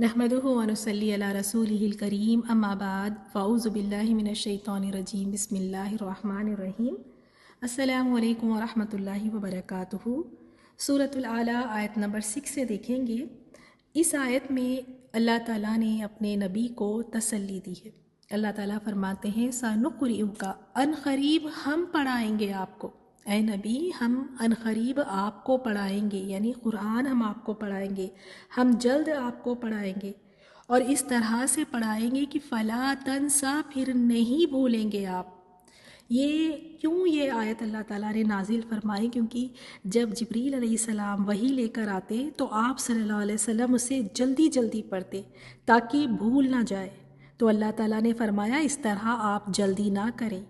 نحمدہ ونصلی علی رسولہ الکریم اما بعد فاعوذ باللہ من الشیطان الرجیم بسم اللہ الرحمن الرحیم۔ السلام علیکم ورحمۃ اللہ وبرکاتہ۔ سورۃ الاعلیٰ آیت نمبر 6 سے دیکھیں گے۔ اس آیت میں اللہ تعالیٰ نے اپنے نبی کو تسلی دی ہے۔ اللہ تعالیٰ فرماتے ہیں سنقرئک، ان قریب ہم پڑھائیں گے آپ کو، اے نبی ہم ان قریب آپ کو پڑھائیں گے، یعنی قرآن ہم آپ کو پڑھائیں گے، ہم جلد آپ کو پڑھائیں گے، اور اس طرح سے پڑھائیں گے کہ فلا تنسا، پھر نہیں بھولیں گے آپ۔ یہ آیت اللہ تعالیٰ نے نازل فرمائی کیونکہ جب جبریل علیہ السلام وحی لے کر آتے تو آپ صلی اللہ علیہ وسلم اسے جلدی جلدی پڑھتے تاکہ بھول نہ جائے، تو اللہ تعالیٰ نے فرمایا اس طرح آپ جلدی نہ کریں۔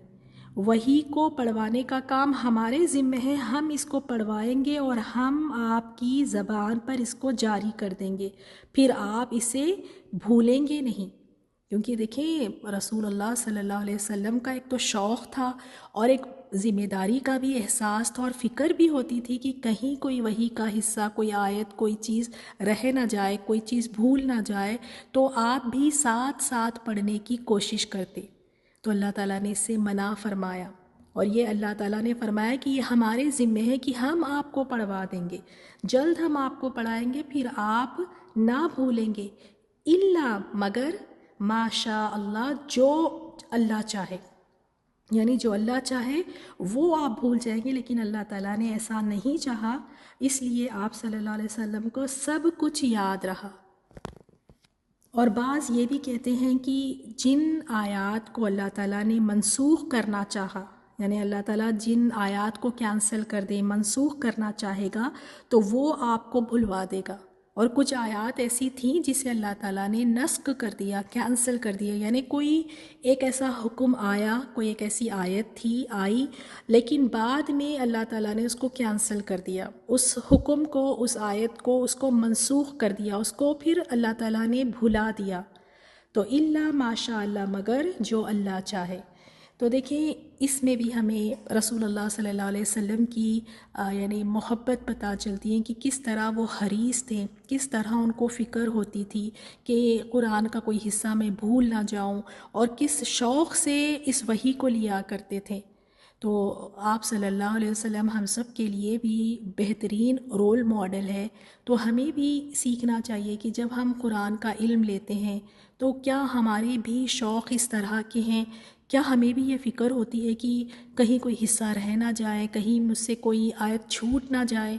وحی کو پڑھوانے کا کام ہمارے ذمہ ہے، ہم اس کو پڑھوائیں گے اور ہم آپ کی زبان پر اس کو جاری کر دیں گے، پھر آپ اسے بھولیں گے نہیں۔ کیونکہ دیکھیں رسول اللہ صلی اللہ علیہ وسلم کا ایک تو شوق تھا اور ایک ذمہ داری کا بھی احساس تھا، اور فکر بھی ہوتی تھی کہ کہیں کوئی وحی کا حصہ، کوئی آیت، کوئی چیز رہ نہ جائے، کوئی چیز بھول نہ جائے، تو آپ بھی ساتھ ساتھ پڑھنے کی کوشش کرتے۔ تو اللہ تعالیٰ نے اس سے منع فرمایا، اور یہ اللہ تعالیٰ نے فرمایا کہ یہ ہمارے ذمہ ہے کہ ہم آپ کو پڑھوا دیں گے، جلد ہم آپ کو پڑھائیں گے، پھر آپ نہ بھولیں گے، الا مگر ما شاء اللہ، جو اللہ چاہے، یعنی جو اللہ چاہے وہ آپ بھول جائیں گے، لیکن اللہ تعالیٰ نے ایسا نہیں چاہا، اس لیے آپ صلی اللہ علیہ وسلم کو سب کچھ یاد رہا۔ اور بعض یہ بھی کہتے ہیں کہ جن آیات کو اللہ تعالیٰ نے منسوخ کرنا چاہا، یعنی اللہ تعالیٰ جن آیات کو کینسل کر دے، منسوخ کرنا چاہے گا تو وہ آپ کو بھلوا دے گا، اور کچھ آیات ایسی تھیں جسے اللہ تعالیٰ نے نسخ کر دیا، کینسل کر دیا، یعنی کوئی ایک ایسا حکم آیا، کوئی ایک ایسی آیت آئی لیکن بعد میں اللہ تعالیٰ نے اس کو کینسل کر دیا، اس حکم کو، اس آیت کو، اس کو منسوخ کر دیا، اس کو پھر اللہ تعالیٰ نے بھلا دیا۔ تو الا ماشاء اللہ، مگر جو اللہ چاہے۔ تو دیکھیں اس میں بھی ہمیں رسول اللہ صلی اللہ علیہ وسلم کی یعنی محبت پتہ چلتی ہے کہ کس طرح وہ حریص تھے، کس طرح ان کو فکر ہوتی تھی کہ قرآن کا کوئی حصہ میں بھول نہ جاؤں، اور کس شوق سے اس وحی کو لیا کرتے تھے۔ تو آپ صلی اللہ علیہ وسلم ہم سب کے لیے بھی بہترین رول ماڈل ہے، تو ہمیں بھی سیکھنا چاہیے کہ جب ہم قرآن کا علم لیتے ہیں تو کیا ہمارے بھی شوق اس طرح کے ہیں، کیا ہمیں بھی یہ فکر ہوتی ہے کہ کہیں کوئی حصہ رہ نہ جائے، کہیں مجھ سے کوئی آیت چھوٹ نہ جائے۔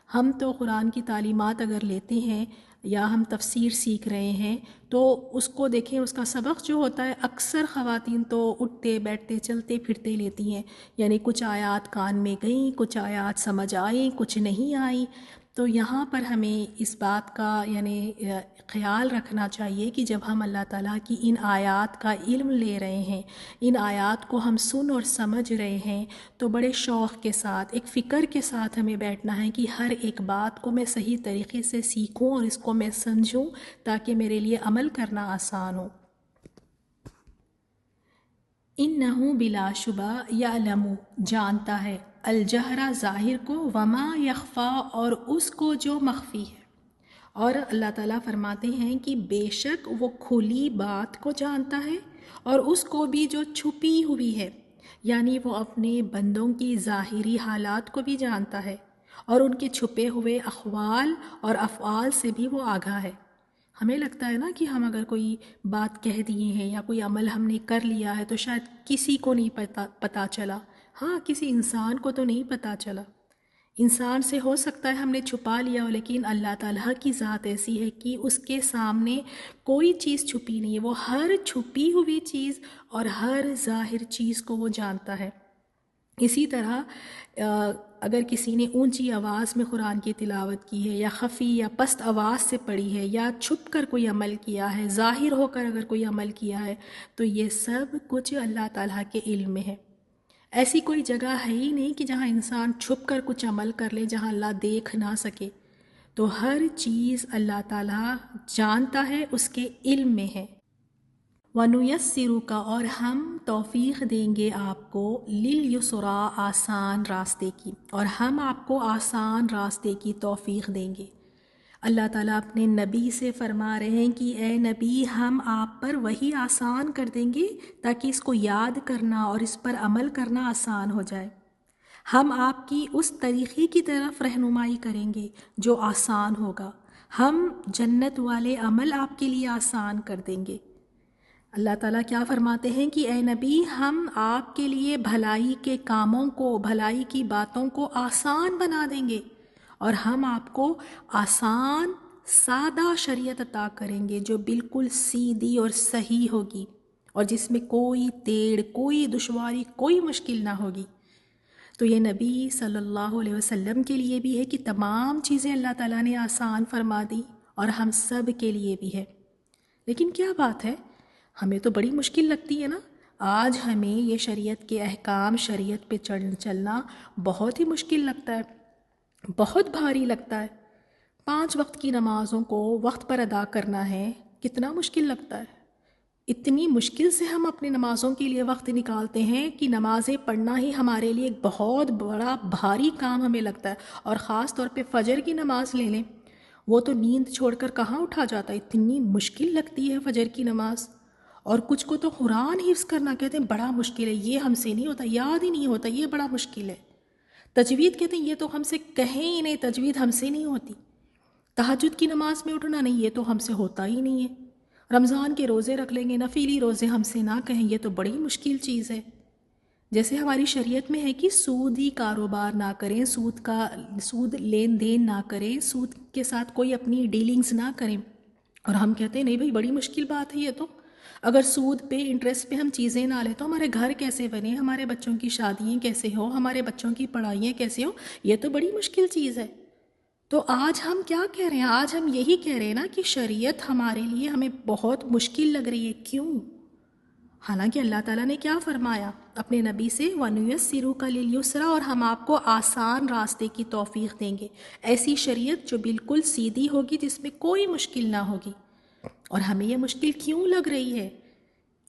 ہم تو قرآن کی تعلیمات اگر لیتے ہیں یا ہم تفسیر سیکھ رہے ہیں تو اس کو دیکھیں، اس کا سبق جو ہوتا ہے، اکثر خواتین تو اٹھتے بیٹھتے چلتے پھرتے لیتی ہیں، یعنی کچھ آیات کان میں گئیں، کچھ آیات سمجھ آئیں، کچھ نہیں آئیں۔ تو یہاں پر ہمیں اس بات کا یعنی خیال رکھنا چاہیے کہ جب ہم اللہ تعالیٰ کی ان آیات کا علم لے رہے ہیں، ان آیات کو ہم سن اور سمجھ رہے ہیں، تو بڑے شوق کے ساتھ، ایک فکر کے ساتھ ہمیں بیٹھنا ہے کہ ہر ایک بات کو میں صحیح طریقے سے سیکھوں اور اس کو میں سمجھوں تاکہ میرے لیے عمل کرنا آسان ہو۔ انہو بلا شبہ یعلم، جانتا ہے، الجہرا ظاہر کو، وما یخفا، اور اس کو جو مخفی ہے۔ اور اللہ تعالیٰ فرماتے ہیں کہ بے شک وہ کھلی بات کو جانتا ہے اور اس کو بھی جو چھپی ہوئی ہے، یعنی وہ اپنے بندوں کی ظاہری حالات کو بھی جانتا ہے اور ان کے چھپے ہوئے اقوال اور افعال سے بھی وہ آگاہ ہے۔ ہمیں لگتا ہے نا کہ ہم اگر کوئی بات کہہ دیے ہیں یا کوئی عمل ہم نے کر لیا ہے تو شاید کسی کو نہیں پتہ چلا، ہاں کسی انسان کو تو نہیں پتہ چلا، انسان سے ہو سکتا ہے ہم نے چھپا لیا ہو، لیکن اللہ تعالیٰ کی ذات ایسی ہے کہ اس کے سامنے کوئی چیز چھپی نہیں ہے، وہ ہر چھپی ہوئی چیز اور ہر ظاہر چیز کو وہ جانتا ہے۔ اسی طرح اگر کسی نے اونچی آواز میں قرآن کی تلاوت کی ہے یا خفی یا پست آواز سے پڑھی ہے یا چھپ کر کوئی عمل کیا ہے، ظاہر ہو کر اگر کوئی عمل کیا ہے، تو یہ سب کچھ اللہ تعالیٰ کے علم میں ہے۔ ایسی کوئی جگہ ہے ہی نہیں کہ جہاں انسان چھپ کر کچھ عمل کر لے، جہاں اللہ دیکھ نہ سکے۔ تو ہر چیز اللہ تعالیٰ جانتا ہے، اس کے علم میں ہے۔ وَنُيَسِّرُكَ، اور ہم توفیق دیں گے آپ کو، لِلْيُسْرَىٰ، آسان راستے کی، اور ہم آپ کو آسان راستے کی توفیق دیں گے۔ اللہ تعالیٰ اپنے نبی سے فرما رہے ہیں کہ اے نبی ہم آپ پر وہی آسان کر دیں گے تاکہ اس کو یاد کرنا اور اس پر عمل کرنا آسان ہو جائے۔ ہم آپ کی اس طریقے کی طرف رہنمائی کریں گے جو آسان ہوگا۔ ہم جنت والے عمل آپ کے لیے آسان کر دیں گے۔ اللہ تعالیٰ کیا فرماتے ہیں کہ اے نبی ہم آپ کے لیے بھلائی کے کاموں کو، بھلائی کی باتوں کو آسان بنا دیں گے، اور ہم آپ کو آسان سادہ شریعت عطا کریں گے جو بالکل سیدھی اور صحیح ہوگی، اور جس میں کوئی تیڑ، کوئی دشواری، کوئی مشکل نہ ہوگی۔ تو یہ نبی صلی اللہ علیہ وسلم کے لیے بھی ہے کہ تمام چیزیں اللہ تعالیٰ نے آسان فرما دی، اور ہم سب کے لیے بھی ہے۔ لیکن کیا بات ہے، ہمیں تو بڑی مشکل لگتی ہے نا۔ آج ہمیں یہ شریعت کے احکام، شریعت پہ چلنا بہت ہی مشکل لگتا ہے، بہت بھاری لگتا ہے۔ 5 وقت کی نمازوں کو وقت پر ادا کرنا ہے، کتنا مشکل لگتا ہے۔ اتنی مشکل سے ہم اپنی نمازوں کے لیے وقت نکالتے ہیں کہ نمازیں پڑھنا ہی ہمارے لیے ایک بہت بڑا بھاری کام ہمیں لگتا ہے۔ اور خاص طور پہ فجر کی نماز لے لیں، وہ تو نیند چھوڑ کر کہاں اٹھا جاتا ہے، اتنی مشکل لگتی ہے فجر کی نماز۔ اور کچھ کو تو قرآن حفظ کرنا کہتے ہیں بڑا مشکل ہے، یہ ہم سے نہیں ہوتا، یاد ہی نہیں ہوتا، یہ بڑا مشکل ہے۔ تجوید کہتے ہیں یہ تو ہم سے کہیں ہی نہیں، تجوید ہم سے نہیں ہوتی۔ تہجد کی نماز میں اٹھنا نہیں، یہ تو ہم سے ہوتا ہی نہیں ہے۔ رمضان کے روزے رکھ لیں گے، نفلی روزے ہم سے نہ کہیں، یہ تو بڑی مشکل چیز ہے۔ جیسے ہماری شریعت میں ہے کہ سودی کاروبار نہ کریں، سود لین دین نہ کریں، سود کے ساتھ کوئی اپنی ڈیلنگز نہ کریں، اور ہم کہتے ہیں نہیں بھائی بڑی مشکل بات ہے یہ تو۔ اگر سود پہ، انٹرسٹ پہ ہم چیزیں نہ لیں تو ہمارے گھر کیسے بنے، ہمارے بچوں کی شادیاں کیسے ہو، ہمارے بچوں کی پڑھائیاں کیسے ہو، یہ تو بڑی مشکل چیز ہے۔ تو آج ہم کیا کہہ رہے ہیں، آج ہم یہی کہہ رہے ہیں نا کہ شریعت ہمارے لیے ہمیں بہت مشکل لگ رہی ہے۔ کیوں؟ حالانکہ اللہ تعالیٰ نے کیا فرمایا اپنے نبی سے، وَنُيَسِّرُكَ لِلْيُسْرَىٰ، اور ہم آپ کو آسان راستے کی توفیق دیں گے، ایسی شریعت جو بالکل سیدھی ہوگی، جس میں کوئی مشکل نہ ہوگی۔ اور ہمیں یہ مشکل کیوں لگ رہی ہے؟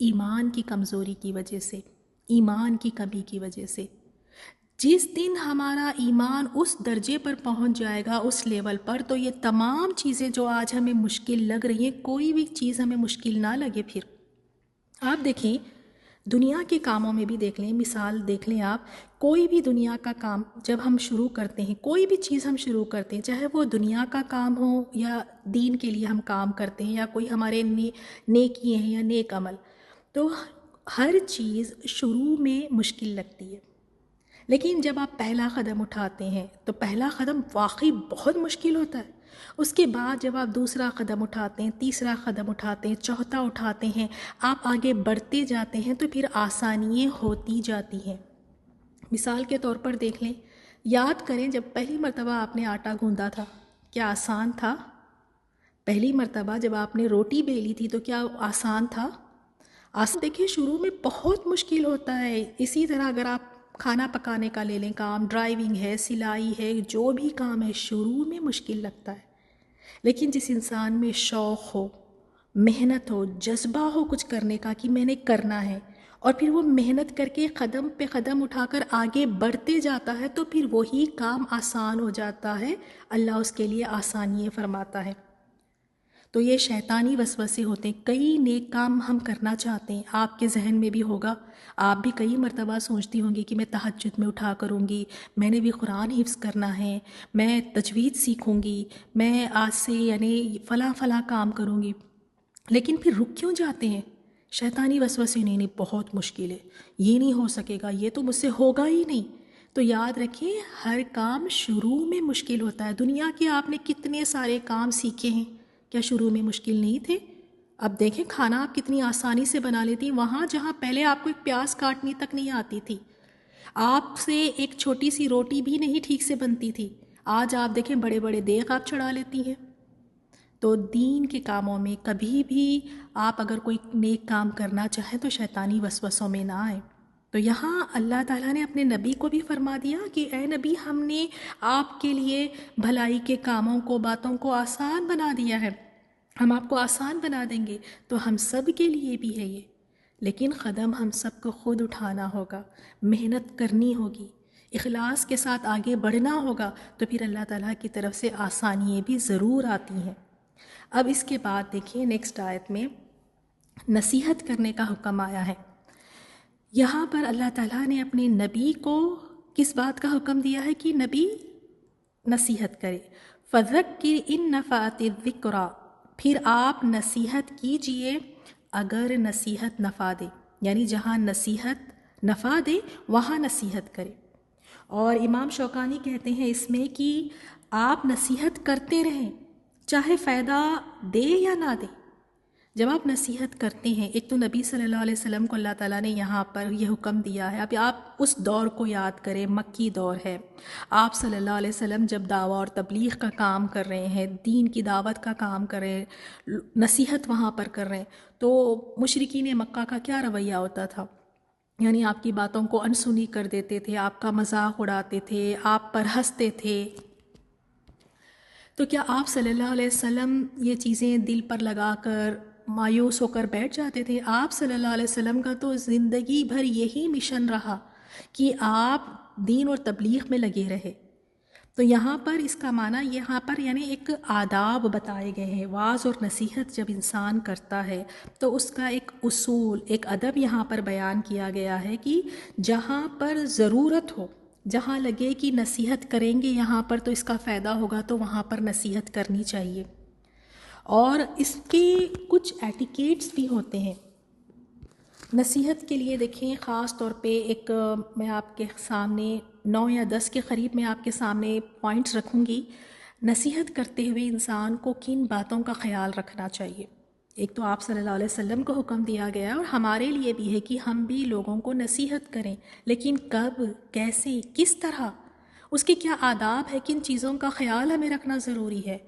ایمان کی کمزوری کی وجہ سے، ایمان کی کمی کی وجہ سے۔ جس دن ہمارا ایمان اس درجے پر پہنچ جائے گا، اس لیول پر، تو یہ تمام چیزیں جو آج ہمیں مشکل لگ رہی ہیں، کوئی بھی چیز ہمیں مشکل نہ لگے۔ پھر آپ دیکھیں، دنیا کے کاموں میں بھی دیکھ لیں، مثال دیکھ لیں آپ، کوئی بھی دنیا کا کام جب ہم شروع کرتے ہیں، کوئی بھی چیز ہم شروع کرتے ہیں، چاہے وہ دنیا کا کام ہو یا دین کے لیے ہم کام کرتے ہیں، یا کوئی ہمارے نیکی ہیں یا نیک عمل، تو ہر چیز شروع میں مشکل لگتی ہے۔ لیکن جب آپ پہلا قدم اٹھاتے ہیں تو پہلا قدم واقعی بہت مشکل ہوتا ہے۔ اس کے بعد جب آپ دوسرا قدم اٹھاتے ہیں، تیسرا قدم اٹھاتے ہیں، چوتھا اٹھاتے ہیں، آپ آگے بڑھتے جاتے ہیں، تو پھر آسانیاں ہوتی جاتی ہیں۔ مثال کے طور پر دیکھ لیں، یاد کریں جب پہلی مرتبہ آپ نے آٹا گوندا تھا، کیا آسان تھا؟ پہلی مرتبہ جب آپ نے روٹی بیلی تھی تو کیا آسان تھا؟ دیکھیں شروع میں بہت مشکل ہوتا ہے۔ اسی طرح اگر آپ کھانا پکانے کا لے لیں کام، ڈرائیونگ ہے، سلائی ہے، جو بھی کام ہے، شروع میں مشکل لگتا ہے۔ لیکن جس انسان میں شوق ہو، محنت ہو، جذبہ ہو کچھ کرنے کا کہ میں نے کرنا ہے، اور پھر وہ محنت کر کے قدم پہ قدم اٹھا کر آگے بڑھتے جاتا ہے، تو پھر وہی کام آسان ہو جاتا ہے، اللہ اس کے لیے آسانیاں فرماتا ہے۔ تو یہ شیطانی وسوسے ہوتے ہیں۔ کئی نیک کام ہم کرنا چاہتے ہیں، آپ کے ذہن میں بھی ہوگا، آپ بھی کئی مرتبہ سوچتی ہوں گی کہ میں تہجد میں اٹھا کروں گی، میں نے بھی قرآن حفظ کرنا ہے، میں تجوید سیکھوں گی، میں آج سے یعنی فلاں فلاں کام کروں گی، لیکن پھر رک کیوں جاتے ہیں؟ شیطانی وسوسے، نہیں بہت مشکل ہے، یہ نہیں ہو سکے گا، یہ تو مجھ سے ہوگا ہی نہیں۔ تو یاد رکھیں، ہر کام شروع میں مشکل ہوتا ہے۔ دنیا کے آپ نے کتنے سارے کام سیکھے ہیں، کیا شروع میں مشکل نہیں تھے؟ اب دیکھیں کھانا آپ کتنی آسانی سے بنا لیتی، وہاں جہاں پہلے آپ کو ایک پیاز کاٹنی تک نہیں آتی تھی، آپ سے ایک چھوٹی سی روٹی بھی نہیں ٹھیک سے بنتی تھی، آج آپ دیکھیں بڑے بڑے دیگ آپ چڑھا لیتی ہیں۔ تو دین کے کاموں میں کبھی بھی آپ اگر کوئی نیک کام کرنا چاہیں تو شیطانی وسوسوں میں نہ آئیں۔ تو یہاں اللہ تعالیٰ نے اپنے نبی کو بھی فرما دیا کہ اے نبی، ہم نے آپ کے لیے بھلائی کے کاموں کو، باتوں کو آسان بنا دیا ہے، ہم آپ کو آسان بنا دیں گے۔ تو ہم سب کے لیے بھی ہے یہ، لیکن قدم ہم سب کو خود اٹھانا ہوگا، محنت کرنی ہوگی، اخلاص کے ساتھ آگے بڑھنا ہوگا تو پھر اللہ تعالیٰ کی طرف سے آسانیاں بھی ضرور آتی ہیں۔ اب اس کے بعد دیکھیں نیکسٹ آیت میں نصیحت کرنے کا حکم آیا ہے۔ یہاں پر اللہ تعالیٰ نے اپنے نبی کو کس بات کا حکم دیا ہے کہ نبی نصیحت کرے۔ فَذَكِّرْ إِن نَفَعَتِ الذِّكْرَىٰ، پھر آپ نصیحت کیجئے اگر نصیحت نفع دے، یعنی جہاں نصیحت نفع دے وہاں نصیحت کرے۔ اور امام شوکانی کہتے ہیں اس میں کہ آپ نصیحت کرتے رہیں چاہے فائدہ دے یا نہ دے۔ جب آپ نصیحت کرتے ہیں، ایک تو نبی صلی اللہ علیہ وسلم کو اللہ تعالیٰ نے یہاں پر یہ حکم دیا ہے۔ اب آپ اس دور کو یاد کریں، مکی دور ہے، آپ صلی اللہ علیہ وسلم جب دعویٰ اور تبلیغ کا کام کر رہے ہیں، دین کی دعوت کا کام کر رہے ہیں، نصیحت وہاں پر کر رہے ہیں، تو مشرکین مکہ کا کیا رویہ ہوتا تھا؟ یعنی آپ کی باتوں کو انسنی کر دیتے تھے، آپ کا مذاق اڑاتے تھے، آپ پر ہنستے تھے۔ تو کیا آپ صلی اللہ علیہ وسلم یہ چیزیں دل پر لگا کر مایوس ہو کر بیٹھ جاتے تھے؟ آپ صلی اللہ علیہ وسلم کا تو زندگی بھر یہی مشن رہا کہ آپ دین اور تبلیغ میں لگے رہے۔ تو یہاں پر اس کا معنی یہاں پر یعنی ایک آداب بتائے گئے ہیں۔ وعظ اور نصیحت جب انسان کرتا ہے تو اس کا ایک اصول، ایک ادب یہاں پر بیان کیا گیا ہے کہ جہاں پر ضرورت ہو، جہاں لگے کہ نصیحت کریں گے یہاں پر تو اس کا فائدہ ہوگا تو وہاں پر نصیحت کرنی چاہیے۔ اور اس کے کچھ ایٹیکیٹس بھی ہوتے ہیں نصیحت کے لیے۔ دیکھیں خاص طور پہ ایک میں آپ کے سامنے 9 یا 10 کے قریب میں آپ کے سامنے پوائنٹس رکھوں گی۔ نصیحت کرتے ہوئے انسان کو کن باتوں کا خیال رکھنا چاہیے؟ ایک تو آپ صلی اللہ علیہ وسلم کو حکم دیا گیا اور ہمارے لیے بھی ہے کہ ہم بھی لوگوں کو نصیحت کریں، لیکن کب، کیسے، کس طرح، اس کے کیا آداب ہے، کن چیزوں کا خیال ہمیں رکھنا ضروری ہے۔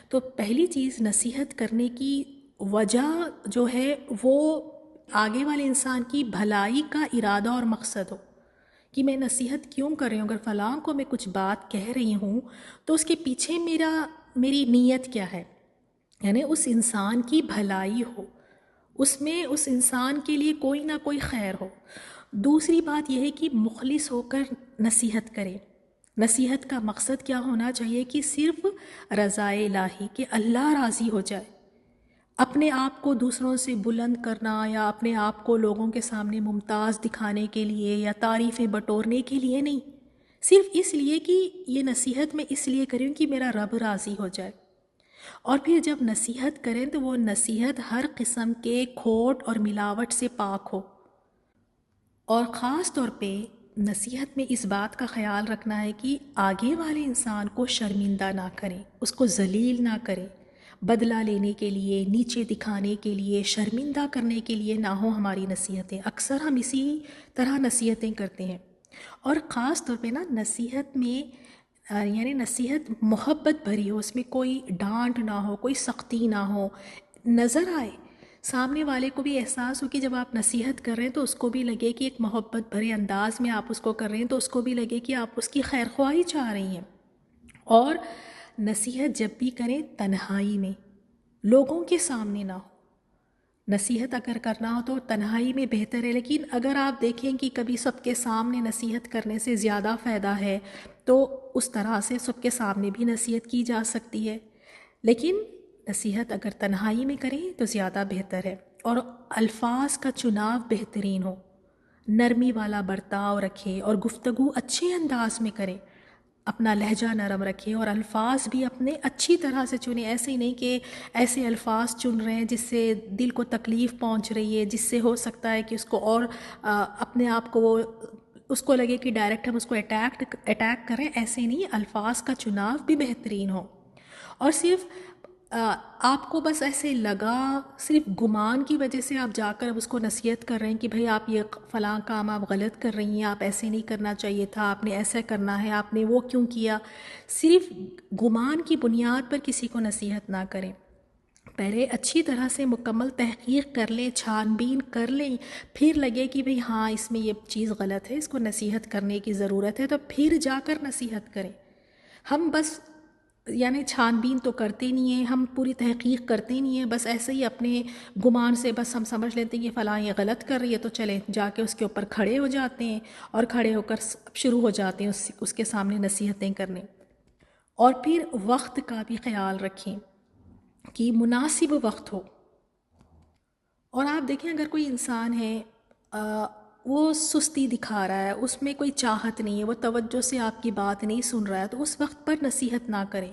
تو پہلی چیز نصیحت کرنے کی وجہ جو ہے وہ آگے والے انسان کی بھلائی کا ارادہ اور مقصد ہو کہ میں نصیحت کیوں کر رہی ہوں۔ اگر فلاں کو میں کچھ بات کہہ رہی ہوں تو اس کے پیچھے میری نیت کیا ہے، یعنی اس انسان کی بھلائی ہو، اس میں اس انسان کے لیے کوئی نہ کوئی خیر ہو۔ دوسری بات یہ ہے کہ مخلص ہو کر نصیحت کرے۔ نصیحت کا مقصد کیا ہونا چاہیے کہ صرف رضا الہی، کہ اللہ راضی ہو جائے۔ اپنے آپ کو دوسروں سے بلند کرنا یا اپنے آپ کو لوگوں کے سامنے ممتاز دکھانے کے لیے یا تعریفیں بٹورنے کے لیے نہیں، صرف اس لیے کہ یہ نصیحت میں اس لیے کروں کہ میرا رب راضی ہو جائے۔ اور پھر جب نصیحت کریں تو وہ نصیحت ہر قسم کے کھوٹ اور ملاوٹ سے پاک ہو۔ اور خاص طور پہ نصیحت میں اس بات کا خیال رکھنا ہے کہ آگے والے انسان کو شرمندہ نہ کریں، اس کو ذلیل نہ کریں، بدلہ لینے کے لیے، نیچے دکھانے کے لیے، شرمندہ کرنے کے لیے نہ ہو ہماری نصیحتیں۔ اکثر ہم اسی طرح نصیحتیں کرتے ہیں۔ اور خاص طور پہ نصیحت میں یعنی نصیحت محبت بھری ہو، اس میں کوئی ڈانٹ نہ ہو، کوئی سختی نہ ہو، نظر آئے سامنے والے کو بھی احساس ہو کہ جب آپ نصیحت کر رہے ہیں تو اس کو بھی لگے کہ ایک محبت بھرے انداز میں آپ اس کو کر رہے ہیں، تو اس کو بھی لگے کہ آپ اس کی خیر خواہی چاہ رہی ہیں۔ اور نصیحت جب بھی کریں تنہائی میں، لوگوں کے سامنے نہ ہو۔ نصیحت اگر کرنا ہو تو تنہائی میں بہتر ہے، لیکن اگر آپ دیکھیں کہ کبھی سب کے سامنے نصیحت کرنے سے زیادہ فائدہ ہے تو اس طرح سے سب کے سامنے بھی نصیحت کی جا سکتی ہے، لیکن نصیحت اگر تنہائی میں کریں تو زیادہ بہتر ہے۔ اور الفاظ کا چناؤ بہترین ہو، نرمی والا برتاؤ رکھے اور گفتگو اچھے انداز میں کریں، اپنا لہجہ نرم رکھیں اور الفاظ بھی اپنے اچھی طرح سے چنیں۔ ایسے ہی نہیں کہ ایسے الفاظ چن رہے ہیں جس سے دل کو تکلیف پہنچ رہی ہے، جس سے ہو سکتا ہے کہ اس کو اور اپنے آپ کو وہ اس کو لگے کہ ڈائریکٹ ہم اس کو اٹیک کریں۔ ایسے نہیں، الفاظ کا چناؤ بھی بہترین ہو۔ اور صرف آپ کو بس ایسے لگا، صرف گمان کی وجہ سے آپ جا کر اب اس کو نصیحت کر رہے ہیں کہ بھئی آپ یہ فلاں کام آپ غلط کر رہی ہیں، آپ ایسے نہیں کرنا چاہیے تھا، آپ نے ایسا کرنا ہے، آپ نے وہ کیوں کیا، صرف گمان کی بنیاد پر کسی کو نصیحت نہ کریں۔ پہلے اچھی طرح سے مکمل تحقیق کر لیں، چھان بین کر لیں، پھر لگے کہ بھئی ہاں اس میں یہ چیز غلط ہے، اس کو نصیحت کرنے کی ضرورت ہے، تو پھر جا کر نصیحت کریں۔ ہم بس یعنی چھان بین تو کرتے نہیں ہیں، ہم پوری تحقیق کرتے نہیں ہیں، بس ایسے ہی اپنے گمان سے بس ہم سمجھ لیتے ہیں کہ فلاں یہ غلط کر رہی ہے تو چلیں جا کے اس کے اوپر کھڑے ہو جاتے ہیں، اور کھڑے ہو کر شروع ہو جاتے ہیں اس کے سامنے نصیحتیں کرنے۔ اور پھر وقت کا بھی خیال رکھیں کہ مناسب وقت ہو۔ اور آپ دیکھیں اگر کوئی انسان ہے وہ سستی دکھا رہا ہے، اس میں کوئی چاہت نہیں ہے، وہ توجہ سے آپ کی بات نہیں سن رہا ہے، تو اس وقت پر نصیحت نہ کریں۔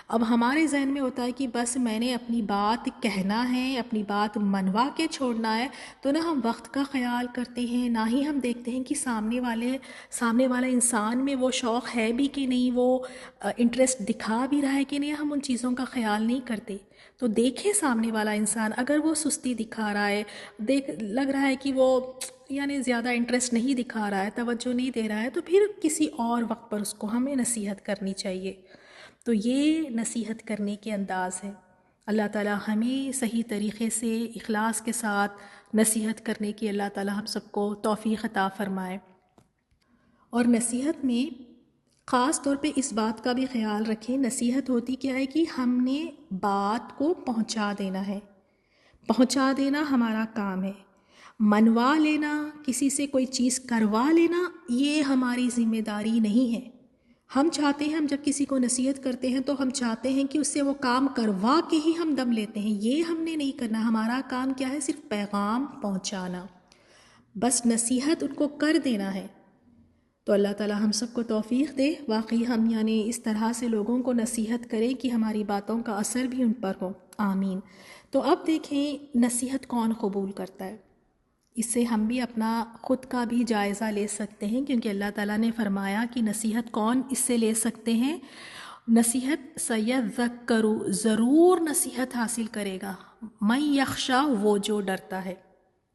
اب ہمارے ذہن میں ہوتا ہے کہ بس میں نے اپنی بات کہنا ہے، اپنی بات منوا کے چھوڑنا ہے، تو نہ ہم وقت کا خیال کرتے ہیں، نہ ہی ہم دیکھتے ہیں کہ سامنے والا انسان میں وہ شوق ہے بھی کہ نہیں، وہ انٹرسٹ دکھا بھی رہا ہے کہ نہیں، ہم ان چیزوں کا خیال نہیں کرتے۔ تو دیکھیں سامنے والا انسان اگر وہ سستی دکھا رہا ہے، لگ رہا ہے کہ وہ یعنی زیادہ انٹرسٹ نہیں دکھا رہا ہے، توجہ نہیں دے رہا ہے، تو پھر کسی اور وقت پر اس کو ہمیں نصیحت کرنی چاہیے۔ تو یہ نصیحت کرنے کے انداز ہے۔ اللہ تعالیٰ ہمیں صحیح طریقے سے اخلاص کے ساتھ نصیحت کرنے کی اللہ تعالیٰ ہم سب کو توفیق عطا فرمائے۔ اور نصیحت میں خاص طور پہ اس بات کا بھی خیال رکھیں، نصیحت ہوتی کیا ہے کہ ہم نے بات کو پہنچا دینا ہے، پہنچا دینا ہمارا کام ہے۔ منوا لینا، کسی سے کوئی چیز کروا لینا، یہ ہماری ذمہ داری نہیں ہے۔ ہم چاہتے ہیں، ہم جب کسی کو نصیحت کرتے ہیں تو ہم چاہتے ہیں کہ اس سے وہ کام کروا کے ہی ہم دم لیتے ہیں، یہ ہم نے نہیں کرنا۔ ہمارا کام کیا ہے؟ صرف پیغام پہنچانا، بس نصیحت ان کو کر دینا ہے۔ تو اللہ تعالیٰ ہم سب کو توفیق دے، واقعی ہم یعنی اس طرح سے لوگوں کو نصیحت کریں کہ ہماری باتوں کا اثر بھی ان پر ہو، آمین۔ تو اب دیکھیں نصیحت کون قبول کرتا ہے، اس سے ہم بھی اپنا خود کا بھی جائزہ لے سکتے ہیں، کیونکہ اللہ تعالیٰ نے فرمایا کہ نصیحت کون اس سے لے سکتے ہیں؟ نصیحت سیذکر، ضرور نصیحت حاصل کرے گا، من یخشا، وہ جو ڈرتا ہے۔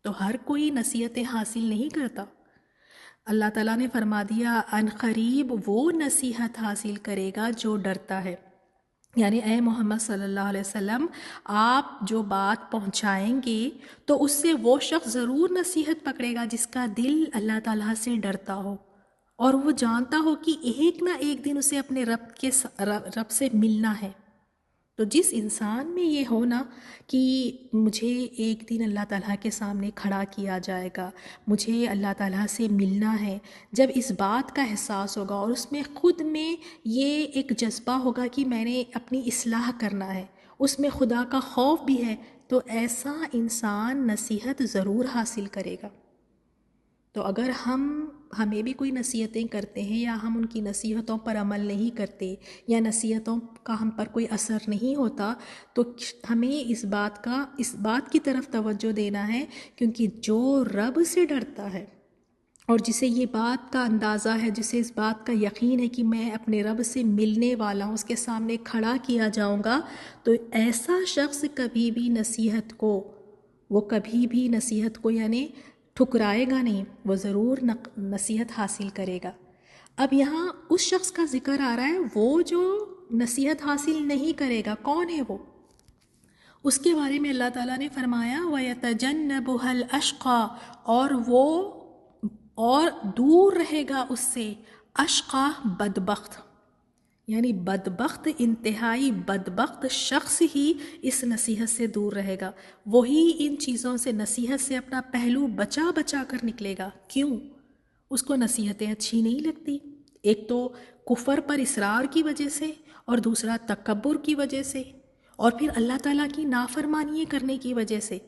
تو ہر کوئی نصیحتیں حاصل نہیں کرتا۔ اللہ تعالیٰ نے فرما دیا ان قریب وہ نصیحت حاصل کرے گا جو ڈرتا ہے۔ یعنی اے محمد صلی اللہ علیہ وسلم، آپ جو بات پہنچائیں گے تو اس سے وہ شخص ضرور نصیحت پکڑے گا جس کا دل اللہ تعالیٰ سے ڈرتا ہو، اور وہ جانتا ہو کہ ایک نہ ایک دن اسے اپنے رب سے ملنا ہے۔ تو جس انسان میں یہ ہونا کہ مجھے ایک دن اللہ تعالیٰ کے سامنے کھڑا کیا جائے گا، مجھے اللہ تعالیٰ سے ملنا ہے، جب اس بات کا احساس ہوگا اور اس میں خود میں یہ ایک جذبہ ہوگا کہ میں نے اپنی اصلاح کرنا ہے، اس میں خدا کا خوف بھی ہے، تو ایسا انسان نصیحت ضرور حاصل کرے گا۔ تو اگر ہمیں بھی کوئی نصیحتیں کرتے ہیں یا ہم ان کی نصیحتوں پر عمل نہیں کرتے یا نصیحتوں کا ہم پر کوئی اثر نہیں ہوتا، تو ہمیں اس بات کی طرف توجہ دینا ہے، کیونکہ جو رب سے ڈرتا ہے اور جسے یہ بات کا اندازہ ہے، جسے اس بات کا یقین ہے کہ میں اپنے رب سے ملنے والا ہوں، اس کے سامنے کھڑا کیا جاؤں گا، تو ایسا شخص کبھی بھی نصیحت کو یعنی ٹھکرائے گا نہیں، وہ ضرور نصیحت حاصل کرے گا۔ اب یہاں اس شخص کا ذکر آ رہا ہے وہ جو نصیحت حاصل نہیں کرے گا، کون ہے وہ؟ اس کے بارے میں اللہ تعالیٰ نے فرمایا وَيَتَجَنَّبُهَا الْأَشْقَى، اور دور رہے گا اس سے اشقا، بدبخت، یعنی بدبخت، انتہائی بدبخت شخص ہی اس نصیحت سے دور رہے گا، وہی ان چیزوں سے، نصیحت سے اپنا پہلو بچا بچا کر نکلے گا۔ کیوں؟ اس کو نصیحتیں اچھی نہیں لگتی، ایک تو کفر پر اصرار کی وجہ سے، اور دوسرا تکبر کی وجہ سے، اور پھر اللہ تعالیٰ کی نافرمانی کرنے کی وجہ سے۔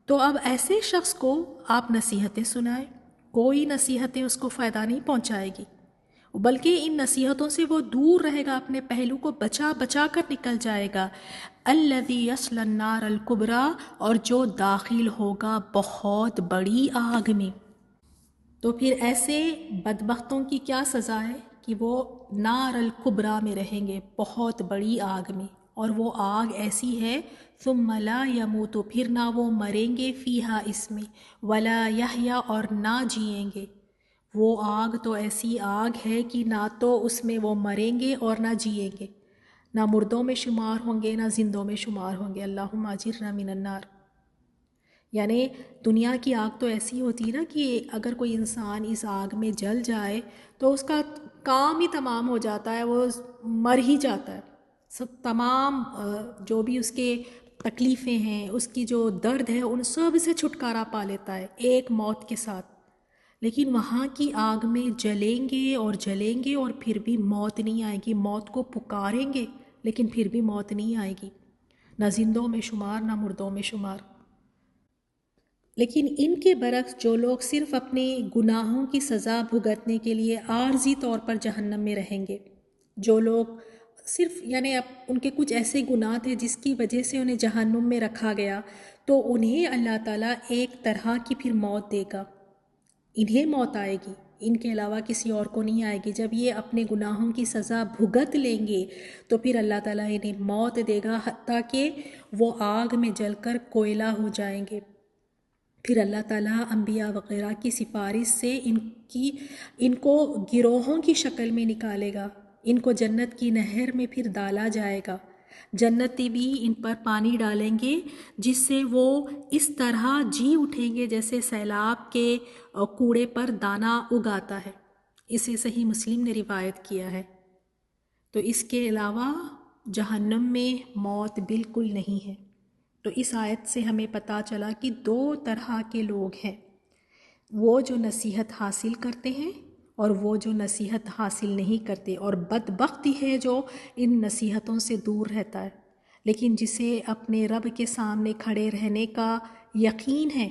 تو اب ایسے شخص کو آپ نصیحتیں سنائیں، کوئی نصیحتیں اس کو فائدہ نہیں پہنچائے گی، بلکہ ان نصیحتوں سے وہ دور رہے گا، اپنے پہلو کو بچا بچا کر نکل جائے گا۔ الذی یصلی النار الکبریٰ، اور جو داخل ہوگا بہت بڑی آگ میں۔ تو پھر ایسے بدبختوں کی کیا سزا ہے کہ وہ نار الکبریٰ میں رہیں گے، بہت بڑی آگ میں، اور وہ آگ ایسی ہے ثم لا یموت، پھر نہ وہ مریں گے فیہا، اس میں، ولا یحیا، اور نہ جئیں گے۔ وہ آگ تو ایسی آگ ہے کہ نہ تو اس میں وہ مریں گے اور نہ جئیں گے، نہ مردوں میں شمار ہوں گے نہ زندوں میں شمار ہوں گے۔ اللہم اجرنا من النار۔ یعنی دنیا کی آگ تو ایسی ہوتی ہے نا کہ اگر کوئی انسان اس آگ میں جل جائے تو اس کا کام ہی تمام ہو جاتا ہے، وہ مر ہی جاتا ہے، تمام جو بھی اس کے تکلیفیں ہیں، اس کی جو درد ہے، ان سب سے چھٹکارا پا لیتا ہے ایک موت کے ساتھ۔ لیکن وہاں کی آگ میں جلیں گے اور جلیں گے اور پھر بھی موت نہیں آئے گی، موت کو پکاریں گے لیکن پھر بھی موت نہیں آئے گی، نہ زندوں میں شمار نہ مردوں میں شمار۔ لیکن ان کے برعکس جو لوگ صرف اپنے گناہوں کی سزا بھگتنے کے لیے عارضی طور پر جہنم میں رہیں گے، جو لوگ صرف یعنی اب ان کے کچھ ایسے گناہ تھے جس کی وجہ سے انہیں جہنم میں رکھا گیا، تو انہیں اللہ تعالیٰ ایک طرح کی پھر موت دے گا، انہیں موت آئے گی، ان کے علاوہ کسی اور کو نہیں آئے گی۔ جب یہ اپنے گناہوں کی سزا بھگت لیں گے تو پھر اللہ تعالیٰ انہیں موت دے گا، حتیٰ کہ وہ آگ میں جل کر کوئلہ ہو جائیں گے۔ پھر اللہ تعالیٰ انبیاء وغیرہ کی سفارش سے ان کو گروہوں کی شکل میں نکالے گا، ان کو جنت کی نہر میں پھر ڈالا جائے گا، جنتی بھی ان پر پانی ڈالیں گے جس سے وہ اس طرح جی اٹھیں گے جیسے سیلاب کے کوڑے پر دانہ اگاتا ہے۔ اسے صحیح مسلم نے روایت کیا ہے۔ تو اس کے علاوہ جہنم میں موت بالکل نہیں ہے۔ تو اس آیت سے ہمیں پتہ چلا کہ دو طرح کے لوگ ہیں، وہ جو نصیحت حاصل کرتے ہیں اور وہ جو نصیحت حاصل نہیں کرتے، اور بدبختی ہے جو ان نصیحتوں سے دور رہتا ہے۔ لیکن جسے اپنے رب کے سامنے کھڑے رہنے کا یقین ہے،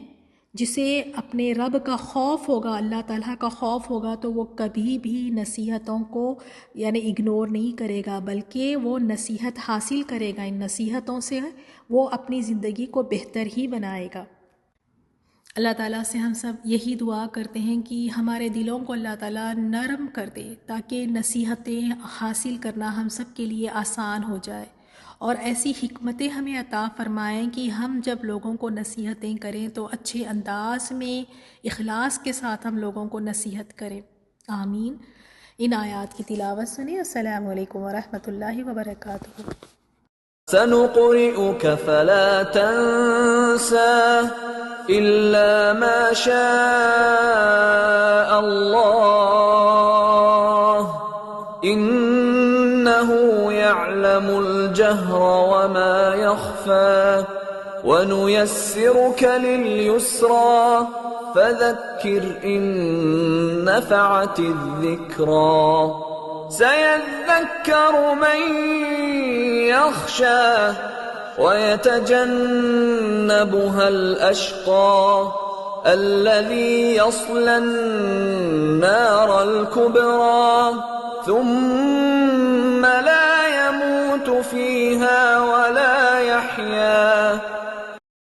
جسے اپنے رب کا خوف ہوگا، اللہ تعالیٰ کا خوف ہوگا، تو وہ کبھی بھی نصیحتوں کو یعنی اگنور نہیں کرے گا، بلکہ وہ نصیحت حاصل کرے گا، ان نصیحتوں سے وہ اپنی زندگی کو بہتر ہی بنائے گا۔ اللہ تعالیٰ سے ہم سب یہی دعا کرتے ہیں کہ ہمارے دلوں کو اللہ تعالیٰ نرم کر دے تاکہ نصیحتیں حاصل کرنا ہم سب کے لیے آسان ہو جائے، اور ایسی حکمتیں ہمیں عطا فرمائیں کہ ہم جب لوگوں کو نصیحتیں کریں تو اچھے انداز میں اخلاص کے ساتھ ہم لوگوں کو نصیحت کریں۔ آمین۔ ان آیات کی تلاوت سنیں۔ السلام علیکم ورحمۃ اللہ وبرکاتہ۔ سنقرئك فلا تنسى إلا ما شاء الله إنه يعلم الجهر وما يخفى ونيسرك لليسرى فذكر إن نفعت الذكرى سيذكر من يخشى ويتجنبها الأشقى الذي يصلى النار الكبرى ثم